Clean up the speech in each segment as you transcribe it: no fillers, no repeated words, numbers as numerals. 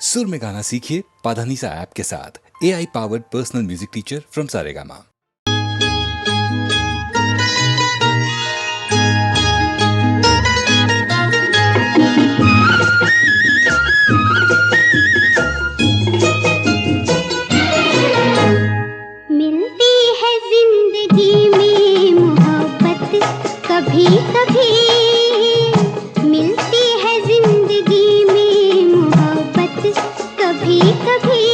सुर में गाना सीखिए पाधानीसा ऐप के साथ। AI powered personal music teacher from Saregama. मिलती है जिंदगी में मोहब्बत कभी कभी, मिलती है जिंदगी में मोहब्बत कभी कभी,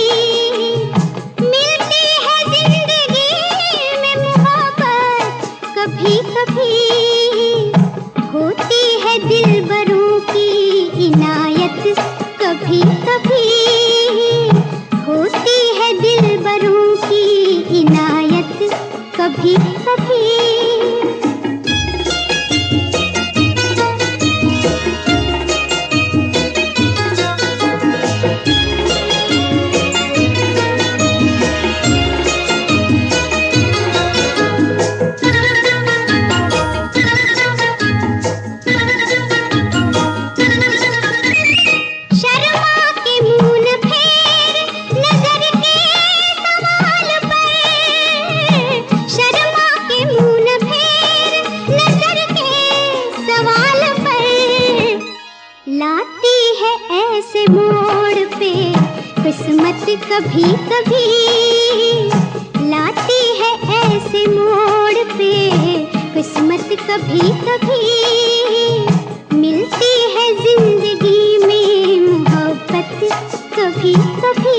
मिलती है जिंदगी में मोहब्बत कभी कभी, होती है दिलबरों की इनायत कभी कभी, होती है दिलबरों की इनायत कभी कभी। लाती है ऐसे मोड़ पे किस्मत कभी कभी, लाती है ऐसे मोड़ पे किस्मत कभी कभी, मिलती है जिंदगी में मोहब्बत कभी कभी।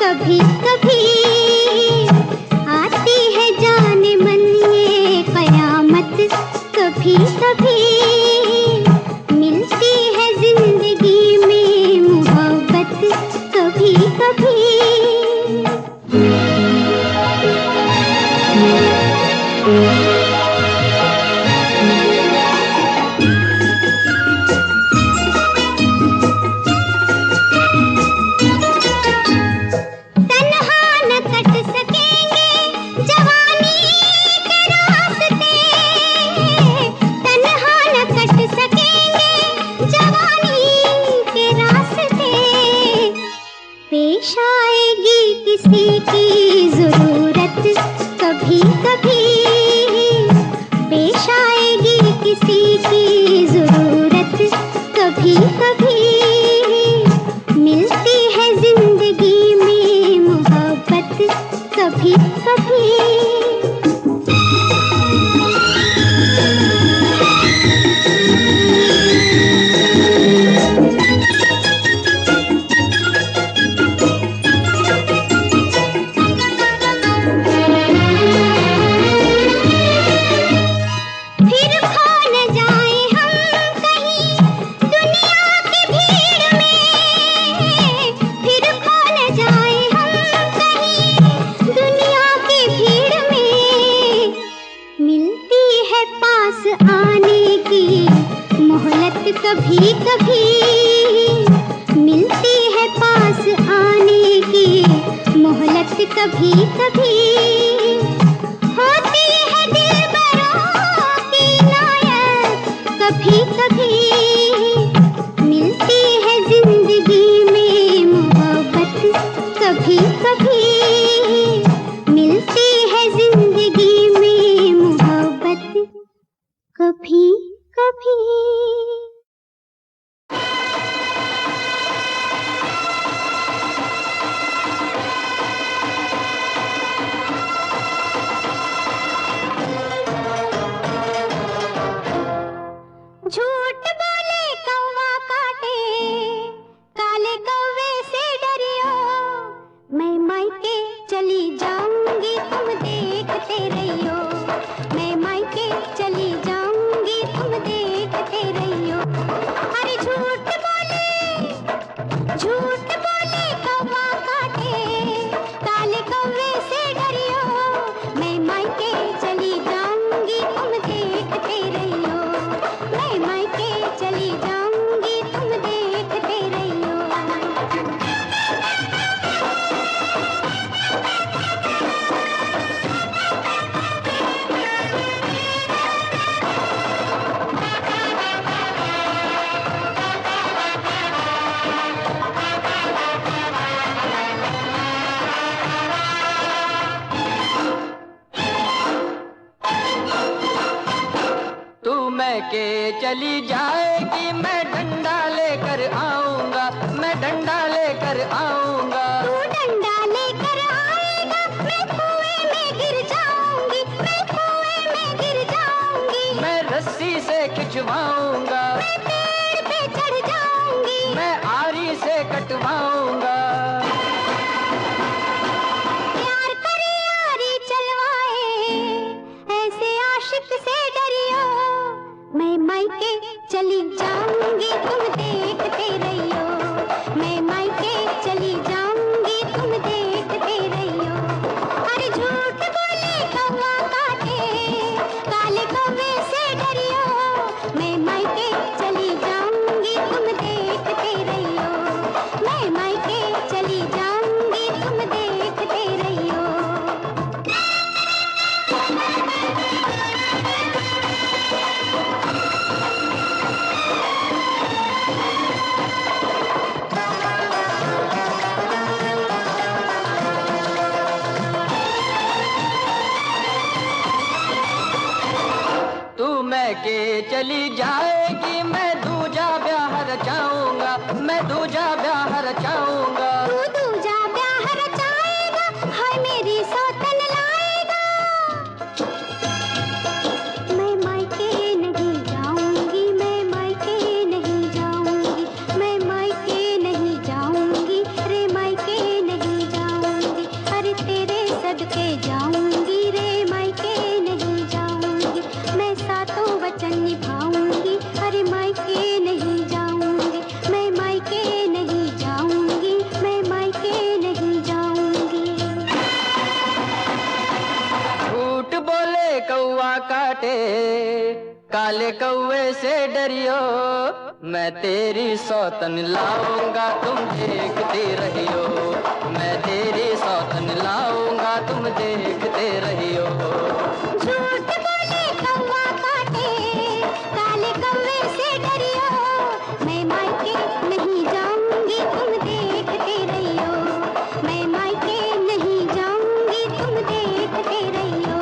कभी कभी आती है जाने मन ये कयामत कभी कभी, मिलती है जिंदगी में मोहब्बत कभी कभी। पेश आएगी किसी की जरूरत कभी कभी, पेश आएगी किसी की जरूरत कभी कभी, मिलती है जिंदगी में मोहब्बत कभी कभी। आने की मोहलत कभी कभी, मिलती है पास आने की मोहलत कभी कभी, होती है दिलबरों की इनायत कभी कभी, मिलती है जिंदगी में मोहब्बत कभी कभी, मिलती है जिंदगी में मोहब्बत कभी कभी। झूठ बोले कौवा काटे, काले कौवे से डरियो, मैं मायके चली जाऊंगी तुम देखते रहियो, मैं मायके चली जाऊंगी तुम मैं के चली जाएगी, मैं डंडा लेकर आऊंगा, मैं डंडा लेकर आऊंगा। तू डंडा लेकर आएगा, मैं कुएं में गिर जाऊंगी, मैं कुएं में गिर जाऊंगी। मैं रस्सी से खिंचवाऊंगा, मैं पेड़ पे चढ़ जाऊंगी, मैं आरी से कटवाऊंगा। प्यार करे यारी चलवाए, ऐसे आशिक से डरियो। मैं मायके चली जाऊंगी, तुम देखते रहियो। मैं मायके चली जाऊंगी, तुम देखते रहियो। अरे झूठ बोले कौवा काटे, काले कौवे से डरियो। मैं मायके चली जाऊंगी, तुम देखते रहियो। मैं मायके चली जाऊंगी, तुम देखते रहियो। तू मैं के चली जाएगी, मैं दूजा ब्याह रचाऊंगा, मैं दूजा ब्याह रचाऊंगा। तू दूजा ब्याह रचाएगा, हाय मेरी सौतन लाएगा। मैं मायके नहीं जाऊंगी, मैं मायके नहीं जाऊंगी, मैं मायके नहीं जाऊंगी, रे मायके नहीं जाऊंगी। अरे तेरे सदके जाऊंगी, रे मायके नहीं जाऊंगी। मैं सातों वचन निभाऊंगी, अरे मायके नहीं जाऊंगी, मैं मायके नहीं जाऊंगी, मैं मायके नहीं जाऊंगी। झूठ बोले कौवा काटे, काले कौवे से डरियो। मैं तेरी सौतन लाऊंगा, तुम देखते रहियो। मैं तेरी सौतन लाऊंगा, तुम देखते रहियो। झूठ बोले कौवा काटे, काले कौवे से डरियो। मैं मायके नहीं जाऊंगी, तुम देखते रहियो। मैं मायके नहीं जाऊंगी, तुम देखते रहियो।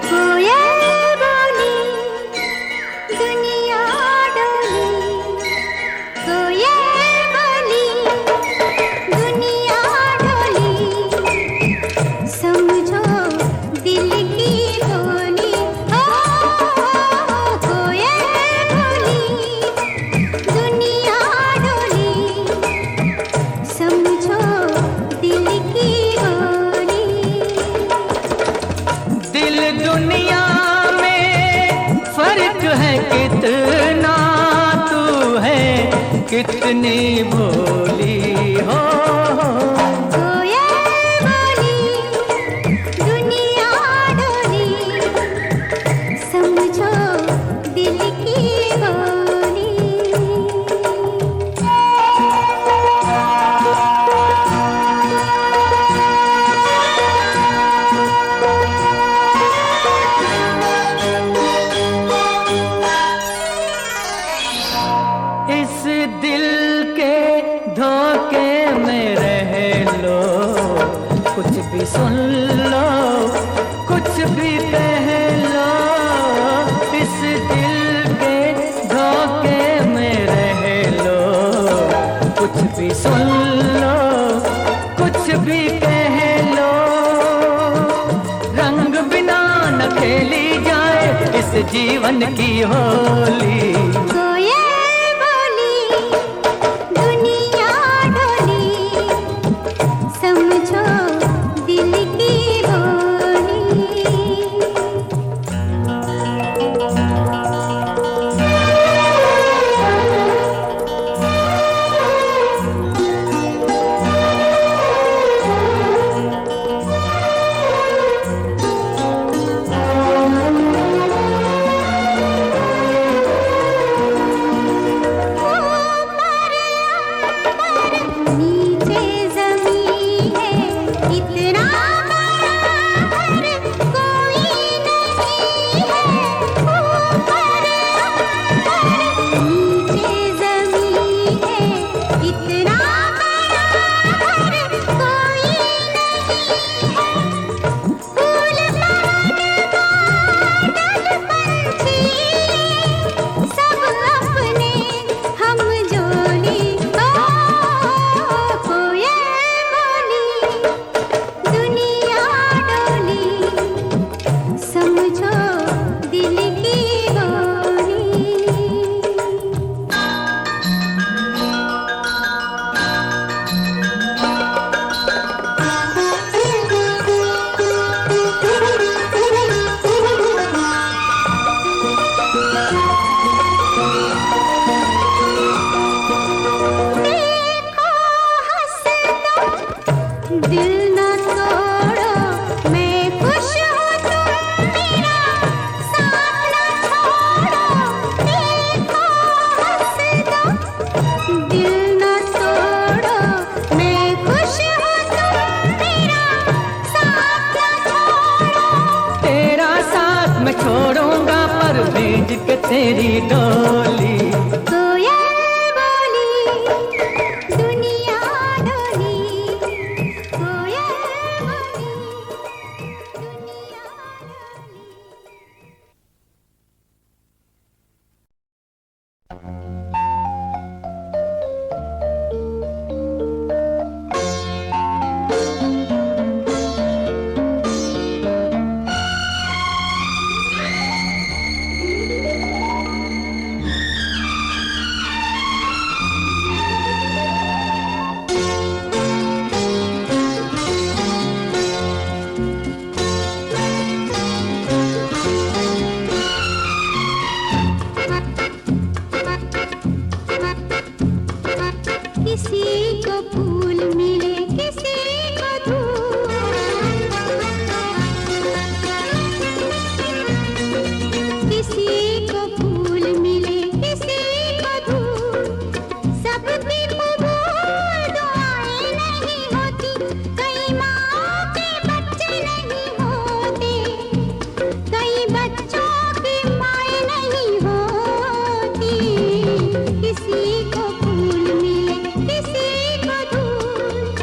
कोयल बोली, दुनिया डोली। कोयल बोली, दुनिया डोली। समझो दिल की बोली। ओ कोयल बोली, दुनिया डोली। समझो दिल की बोली। दिल दुनिया में फर्क है कितना, तू है कितनी भोली हो। कोयल बोली, दुनिया डोली। समझो दिल की बोली। इस दिल के धोखे में रह लो, कुछ भी सुन लो, कुछ भी कह लो। इस दिल के धोखे में रह लो, कुछ भी सुन लो, कुछ भी कह लो। रंग बिना न खेली जाए इस जीवन की होली। कोयल बोली, दुनिया डोली। समझो दिल की बोली। मेरी डोली। कोयल बोली दुनिया डोली, कोयल बोली दुनिया डोली। किसी को फूल मिले किसी को धूप, किसी को फूल मिले किसी को धूप, सबकी कबूल दुआएं नहीं होती, कई माँ के बच्चे नहीं होते, कई बच्चों की माएँ नहीं होती। किसी को फूल मिले किसी को धूल,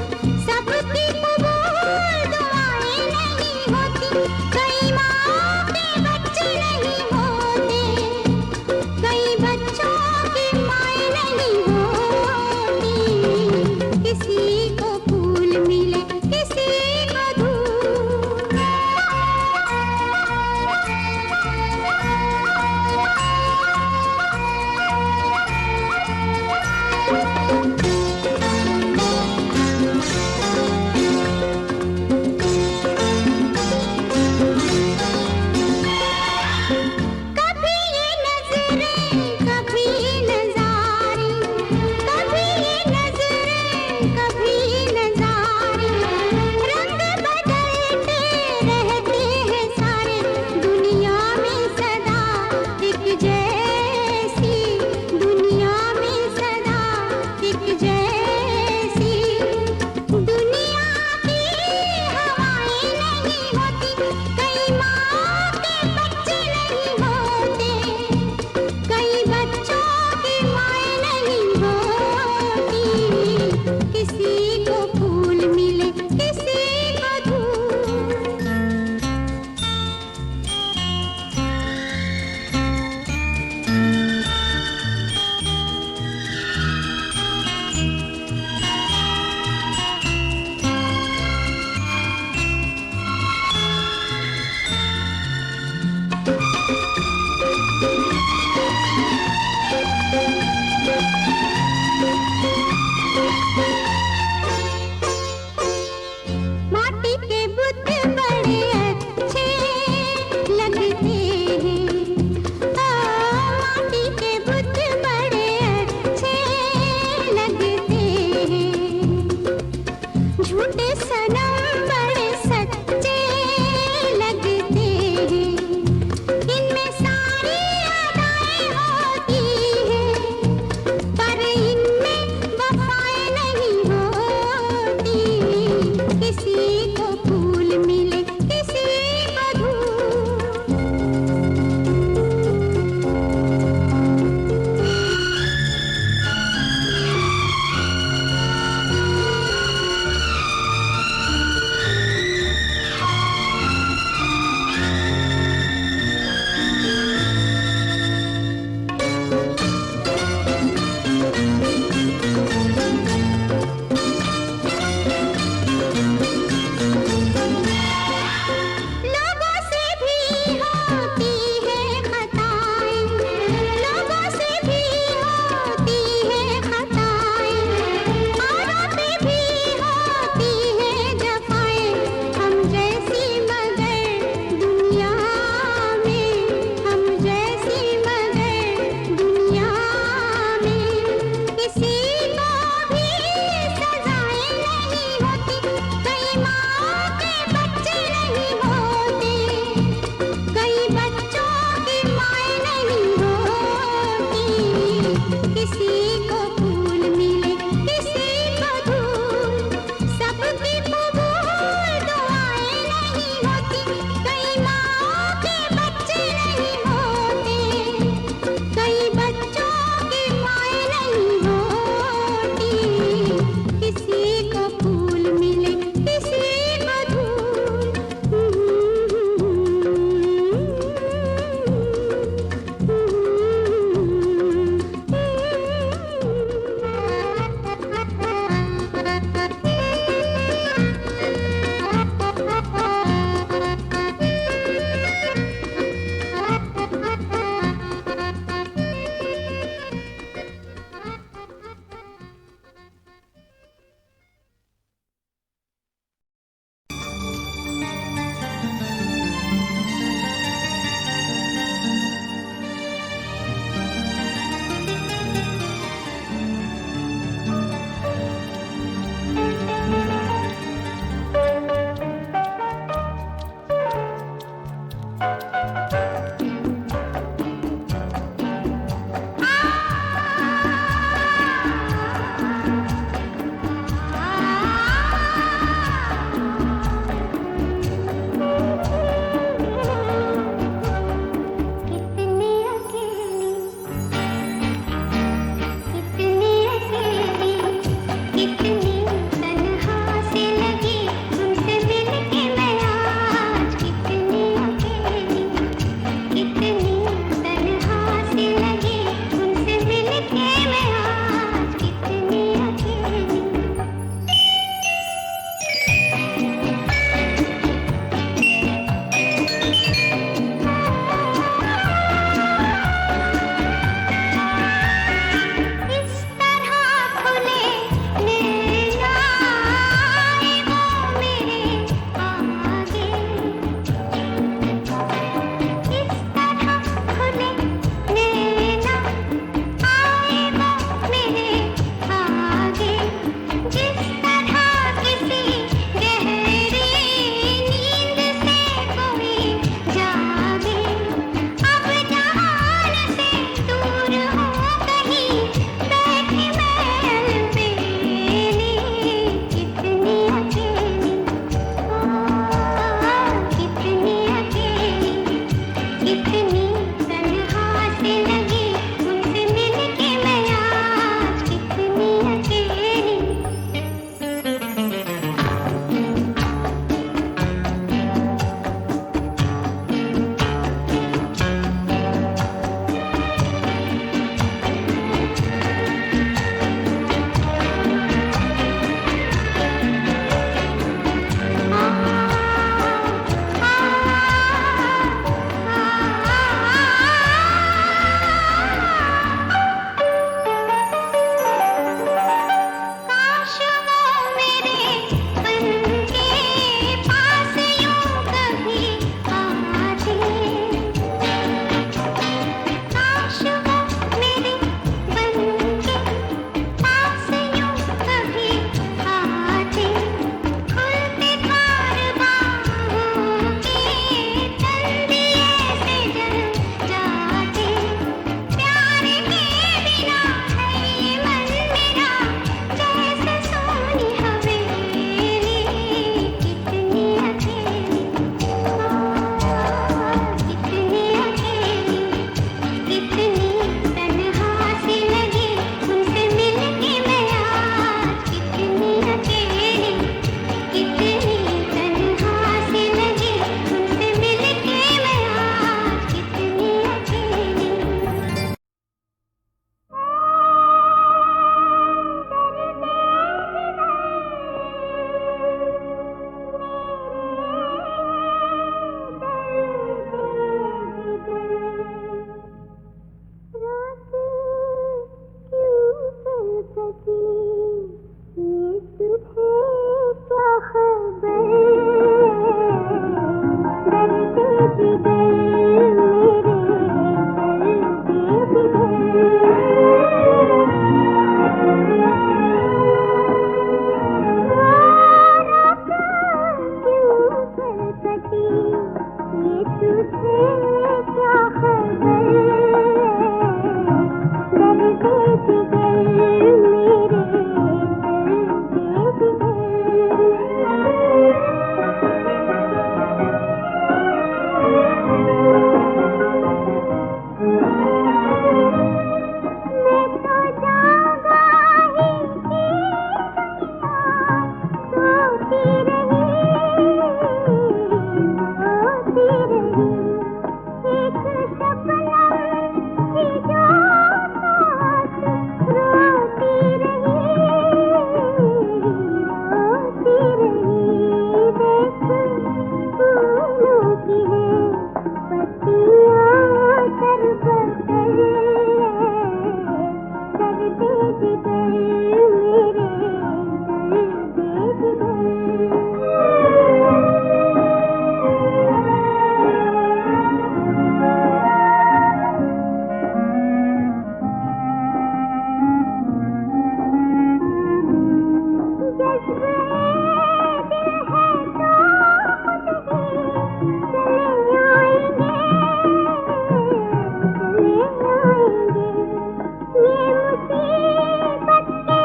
ये मुसीबत के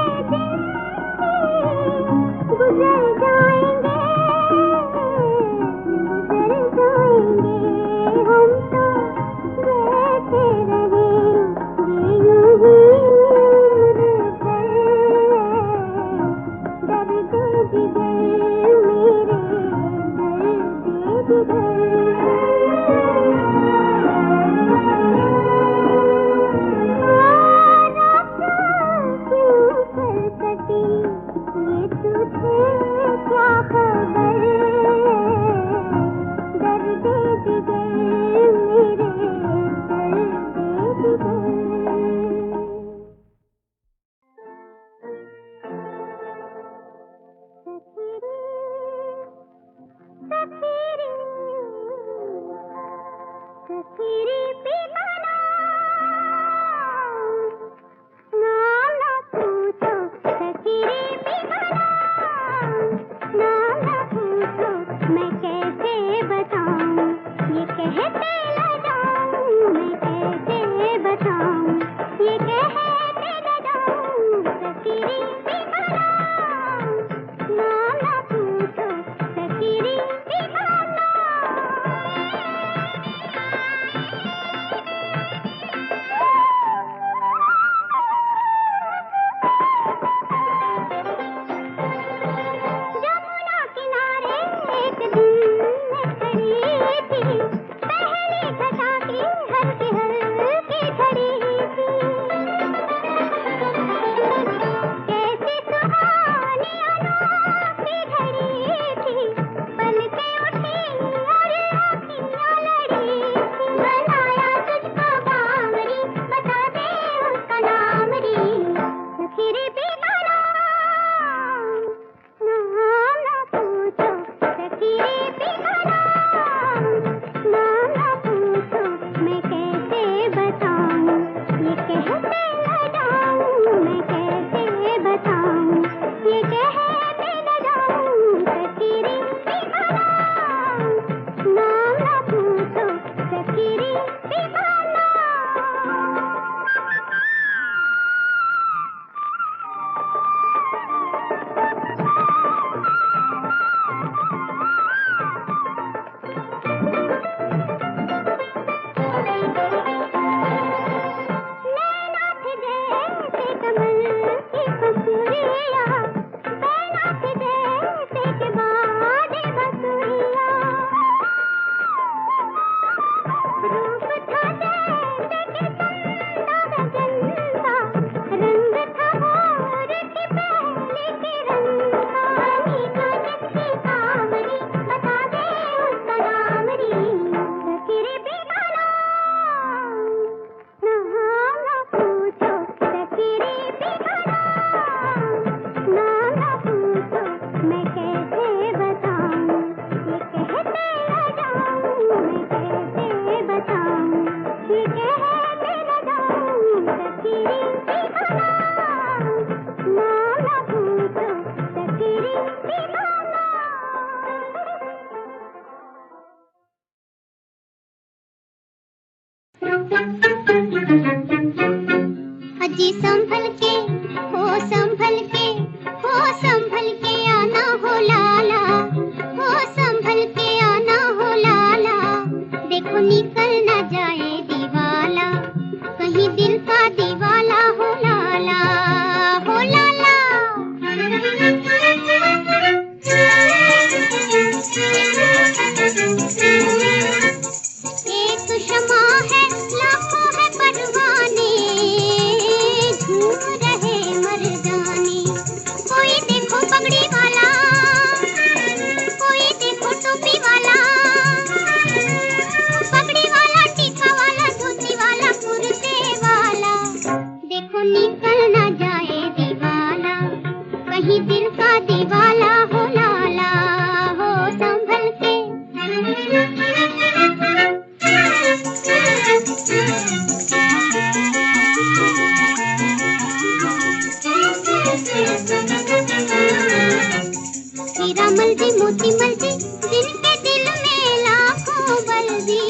कमल जी मोती मल जी, जिनके दिल में लाखों बल्दी,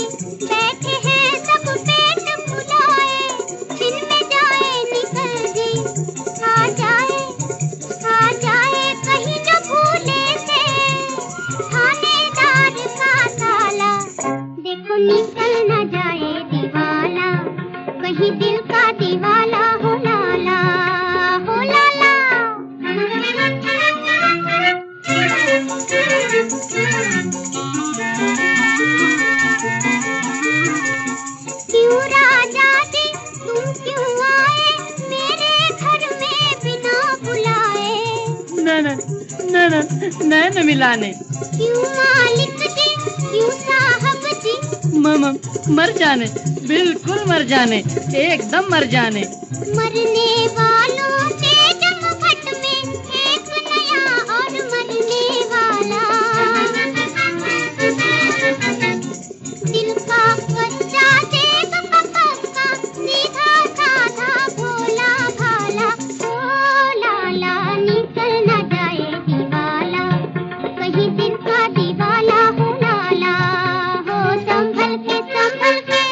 बैठे हैं सब पेट फुलाए, दिन में जाए निकल जी, आ जाए कहीं न भूले से थानेदार का ताला, देखो निकल न जाए दीवाला, कहीं दिल का दीवाला हो लाला, हो लाला। क्यों राजा जी तुम क्यों आए मेरे घर में बिना बुलाए? नैन मिलाने। क्यों मालिक जी क्यों साहब जी? मर जाने, बिल्कुल मर जाने, एकदम मर जाने। मरने वालों के जमघट में एक नया और मरने वाला, दिल का कच्चा देख पक्का, सीधा साधा भोला भाला, ओ लाला निकल न जाए दीवाला, कहीं दिल का दीवाला हो लाला, हो संभल के संभल के।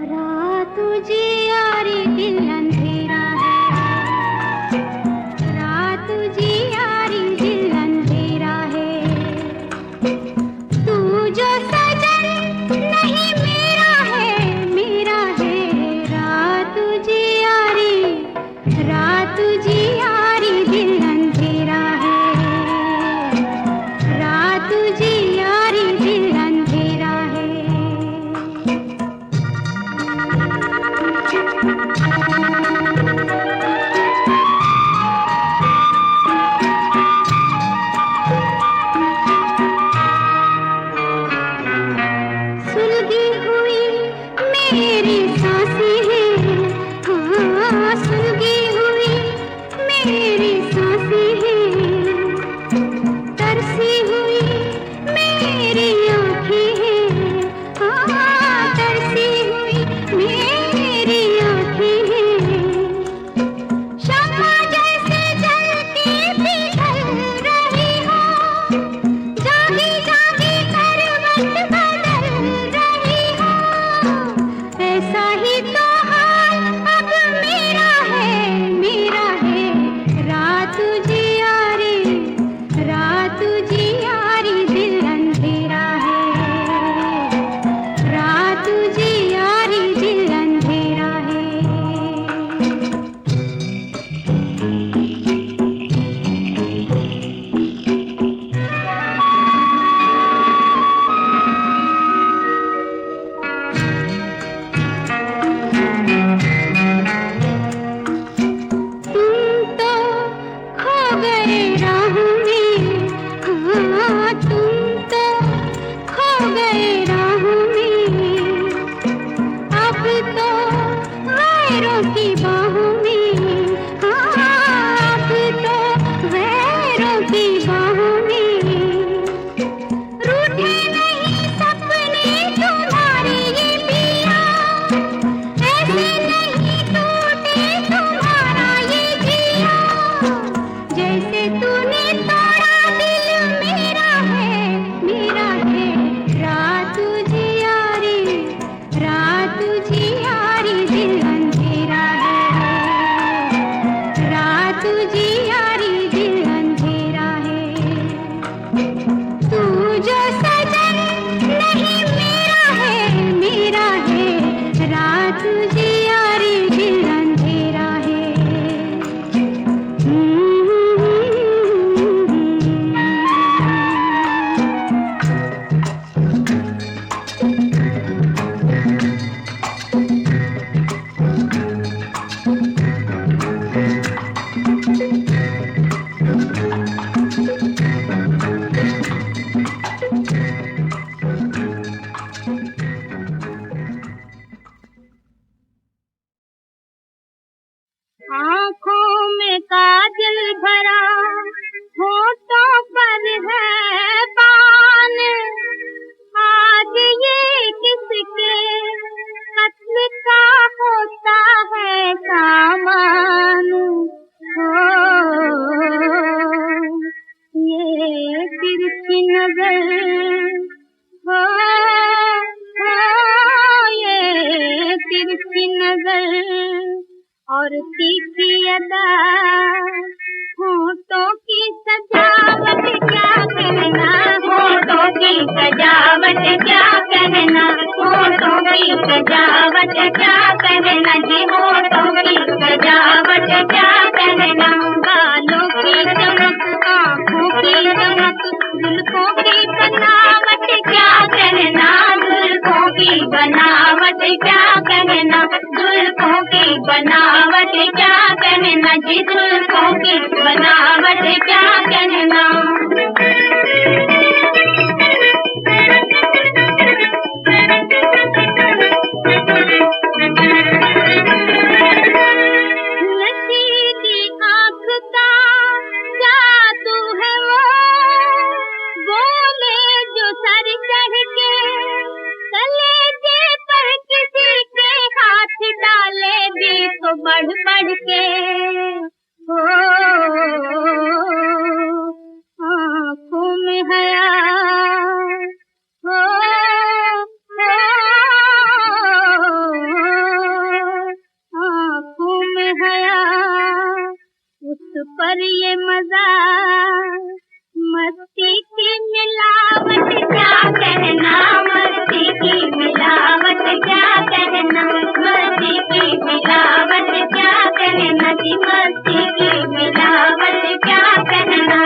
रात उजियारी दिल अंधेरा है, रात उजियारी दिल अंधेरा है, तू जो सजन नहीं मेरा है, मेरा है, रात उजियारी दिल अंधेरा है, रात उजियारी दिल अंधेरा है। सुलगी हुई मेरी सांसें हैं, हाँ सुलगी हुई मेरी सांसें हैं, तरसी हुई मेरी आँखें हैं, हाँ तरसी हुई मेरी आँखें हैं, शम्मा जैसे जलती पिघल रही हो, जागी जागी करवट बदल रही हो, ऐसा ही तो हाल अब मेरा है, मेरा है, रात उजियारी दिल अंधेरा है, रात उजियारी दिल अंधेरा है। तुम तो खो गए राहों में, हाँ तुम तो खो गए राहों में, अब तो गैरों की बाहों में, हाँ अब तो गैरों की बाहों में, रूठे नहीं सपने तुम्हारे ये पिया, ऐसे नहीं टूटे तुम्हारा ये जिया, जैसे तूने तोड़ा दिल मेरा है, रात सजावट क्या कहना जी, होठों की सजावट क्या कहना, बालों की चमक, आँखों की चमक, जुल्फों की बनावट क्या कहना, जुल्फों की बनावट क्या कहना, जुल्फों की बनावट क्या कहना जी, जुल्फों की बनावट क्या कहना। नशीली आँख का जादू है वो, बोले जो सर चढ़ के, कलेजे पर किसी के हाथ डाले भी तो बढ़ बढ़ के, हो आँखों में हया, हो आँखों में हया, उस पर ये मजा, मस्ती की मिलावट क्या कहना, मस्ती की मिलावट क्या कहना, मस्ती की मिलावट क्या कहना जी, मस्ती की मिलावट क्या कहना।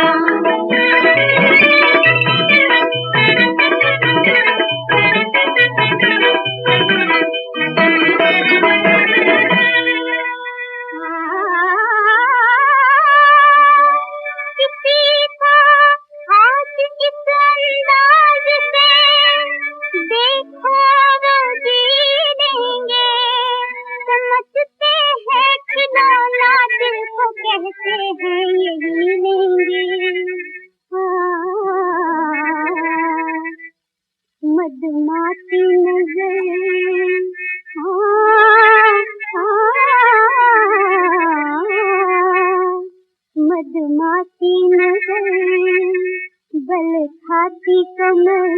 किसी को आज इस अंदाज से देखो वो जी लेंगे, समझते हैं खिलौना दिल को कहते हैं यही लेंगे, मदमाती नजर, मदमाती नजर, बल खाती कमर,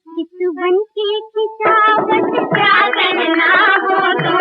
चित बन के खिंचावट क्या कहना, हो तो